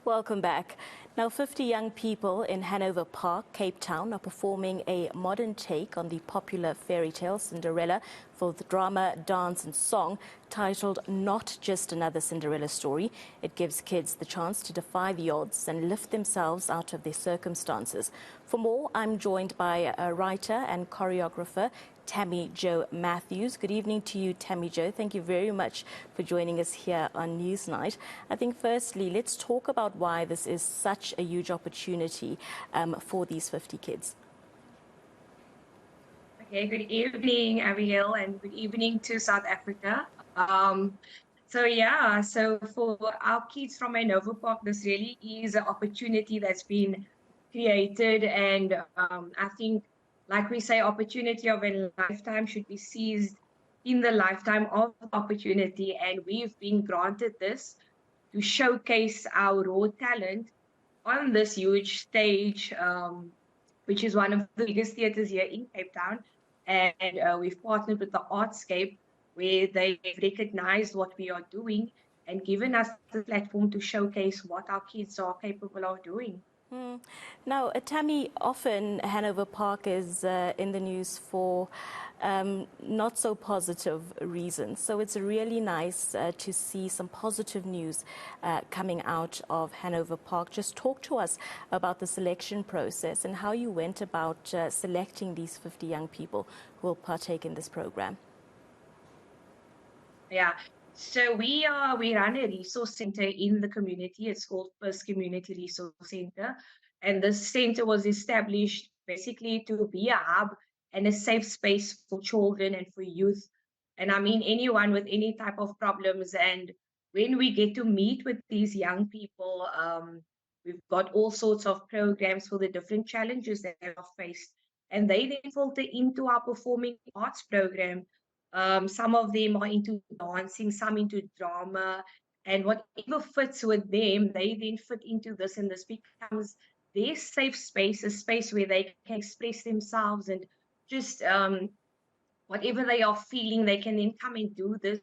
Welcome back. Now, 50 young people in Hanover Park, Cape Town, are performing a modern take on the popular fairy tale Cinderella for the drama, dance and song titled Not Just Another Cinderella Story. It gives kids the chance to defy the odds and lift themselves out of their circumstances. For more, I'm joined by a writer and choreographer, Tammy Jo Matthews. Good evening to you, Tammy Jo. Thank you very much for joining us here on Newsnight. I think firstly, let's talk about why this is such a huge opportunity for these 50 kids. Okay, good evening, Ariel, and good evening to South Africa. So for our kids from Hanover Park, this really is an opportunity that's been created, and I think, like we say, opportunity of a lifetime should be seized in the lifetime of opportunity, and we've been granted this to showcase our raw talent on this huge stage, which is one of the biggest theatres here in Cape Town. And we've partnered with the Artscape, where they've recognized what we are doing and given us the platform to showcase what our kids are capable of doing. Now, Tammy, often Hanover Park is in the news for not so positive reasons. So it's really nice to see some positive news coming out of Hanover Park. Just talk to us about the selection process and how you went about selecting these 50 young people who will partake in this program. Yeah. So we run a resource center in the community. It's called First Community Resource Center. And this center was established basically to be a hub and a safe space for children and for youth. And I mean anyone with any type of problems. And when we get to meet with these young people, we've got all sorts of programs for the different challenges that they are faced. And they then filter into our performing arts program. Some of them are into dancing, some into drama, and whatever fits with them, they then fit into this, and this becomes their safe space, a space where they can express themselves and just whatever they are feeling, they can then come and do this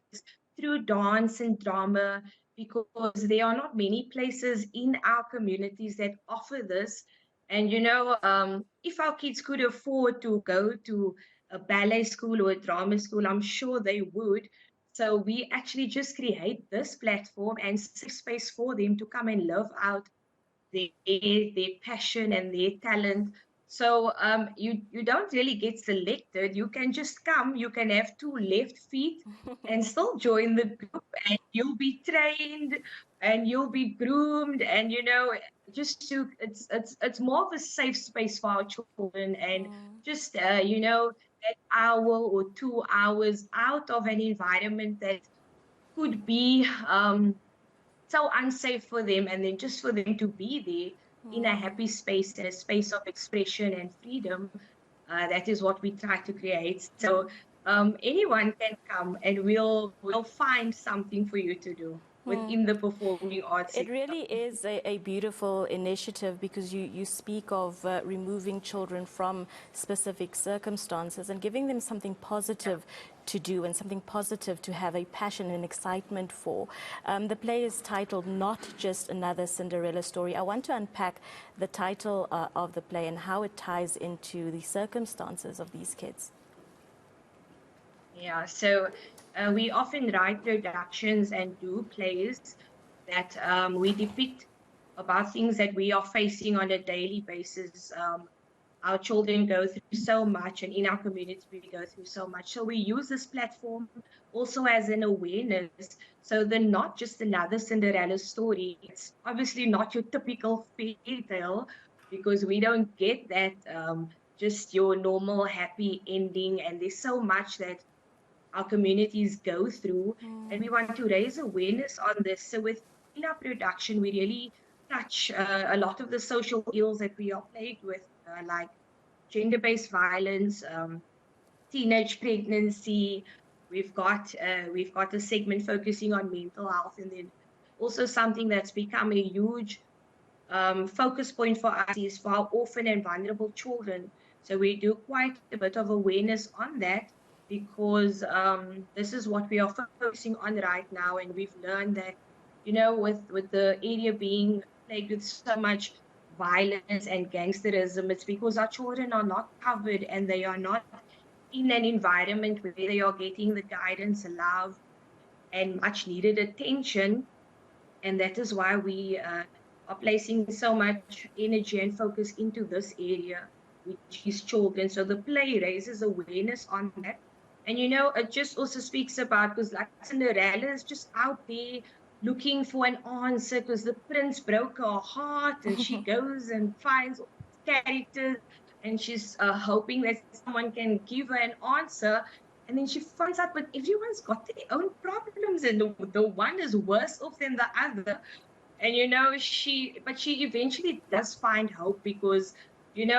through dance and drama, because there are not many places in our communities that offer this. And if our kids could afford to go to a ballet school or a drama school, I'm sure they would. So we actually just create this platform and safe space for them to come and live out their passion and their talent. So you don't really get selected. You can just come. You can have two left feet and still join the group, and you'll be trained and you'll be groomed, and it's more of a safe space for our children, and just that hour or 2 hours out of an environment that could be so unsafe for them, and then just for them to be there in a happy space and a space of expression and freedom. That is what we try to create. So anyone can come, and we'll find something for you to do within the performing arts It sector. really is a beautiful initiative, because you speak of removing children from specific circumstances and giving them something positive to do and something positive to have a passion and excitement for. The play is titled Not Just Another Cinderella Story. I want to unpack the title of the play and how it ties into the circumstances of these kids. Yeah, so we often write productions and do plays that we depict about things that we are facing on a daily basis. Our children go through so much, and in our community, we go through so much. So we use this platform also as an awareness. So they're not just another Cinderella story. It's obviously not your typical fairy tale, because we don't get that just your normal happy ending. And there's so much that our communities go through, and we want to raise awareness on this. So within our production, we really touch a lot of the social ills that we are plagued with, like gender-based violence, teenage pregnancy. We've got a segment focusing on mental health, and then also something that's become a huge focus point for us is for our orphan and vulnerable children. So we do quite a bit of awareness on that, because this is what we are focusing on right now. And we've learned that, with the area being plagued with so much violence and gangsterism. It's because our children are not covered and they are not in an environment where they are getting the guidance, love, and much needed attention. And that is why we are placing so much energy and focus into this area, which is children. So the play raises awareness on that. And it just also speaks about, because like Cinderella is just out there looking for an answer because the prince broke her heart, and she goes and finds all these characters, and she's hoping that someone can give her an answer. And then she finds out, but everyone's got their own problems, and the one is worse off than the other. And she eventually does find hope, because in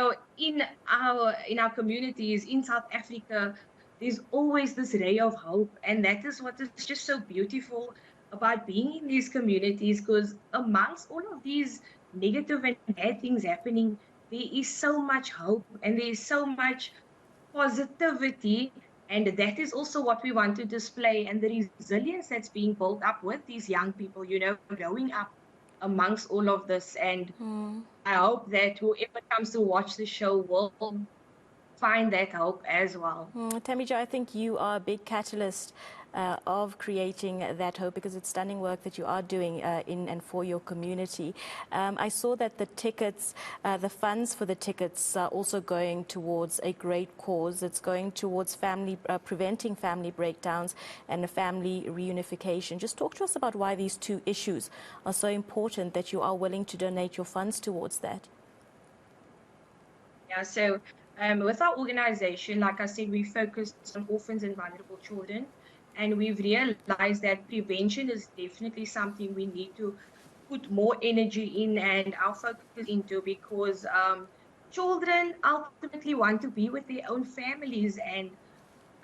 our communities in South Africa, there's always this ray of hope, and that is what is just so beautiful about being in these communities, because amongst all of these negative and bad things happening, there is so much hope and there is so much positivity. And that is also what we want to display, and the resilience that's being built up with these young people, growing up amongst all of this. And I hope that whoever comes to watch the show will find that hope as well. Tammy Jo, I think you are a big catalyst of creating that hope, because it's stunning work that you are doing in and for your community. I saw that the tickets, the funds for the tickets are also going towards a great cause. It's going towards preventing family breakdowns and family reunification. Just talk to us about why these two issues are so important that you are willing to donate your funds towards that. Yeah, so with our organization, like I said, we focus on orphans and vulnerable children. And we've realized that prevention is definitely something we need to put more energy in and our focus into, because children ultimately want to be with their own families.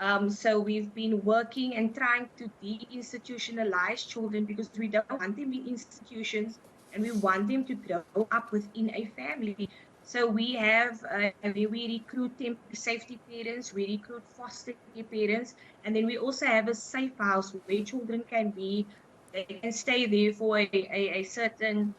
And so we've been working and trying to deinstitutionalize children, because we don't want them in institutions, and we want them to grow up within a family. So we have, we recruit temporary safety parents, we recruit foster care parents, and then we also have a safe house where children can be. They can stay there for a certain,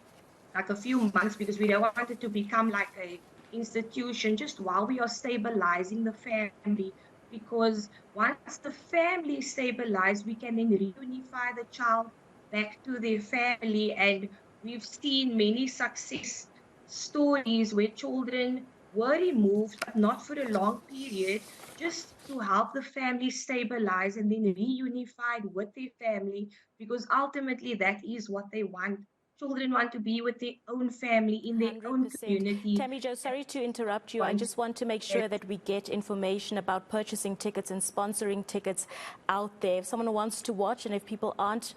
like a few months, because we don't want it to become like a institution, just while we are stabilizing the family. Because once the family is stabilized, we can then reunify the child back to their family. And we've seen many success stories where children were removed, but not for a long period, just to help the family stabilize and then reunified with their family, because ultimately that is what they want. Children want to be with their own family in their own 100%. community. Tammy Jo, sorry to interrupt you. I just want to make sure that we get information about purchasing tickets and sponsoring tickets out there. If someone wants to watch, and if people aren't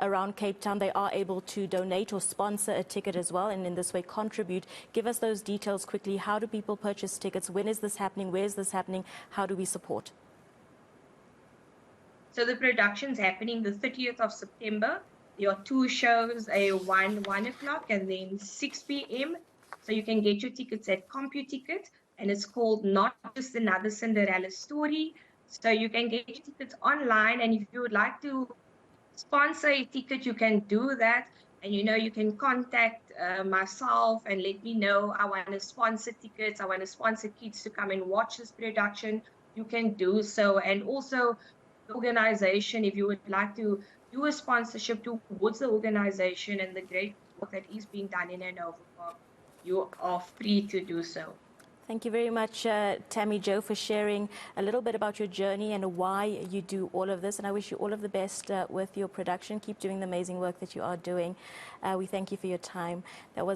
around Cape Town, they are able to donate or sponsor a ticket as well, and in this way contribute. Give us those details quickly. How do people purchase tickets? When is this happening? Where is this happening? How do we support? So the production's happening the 30th of September. There are two shows, a 1 o'clock and then 6 p.m. So you can get your tickets at CompuTicket, and it's called Not Just Another Cinderella Story. So you can get your tickets online, and if you would like to sponsor a ticket, you can do that. And you can contact myself and let me know, I want to sponsor tickets, I want to sponsor kids to come and watch this production. You can do so. And also the organization, if you would like to do a sponsorship towards the organization and the great work that is being done in Hanover Park, you are free to do so. Thank you very much, Tammy Jo, for sharing a little bit about your journey and why you do all of this. And I wish you all of the best with your production. Keep doing the amazing work that you are doing. We thank you for your time. That was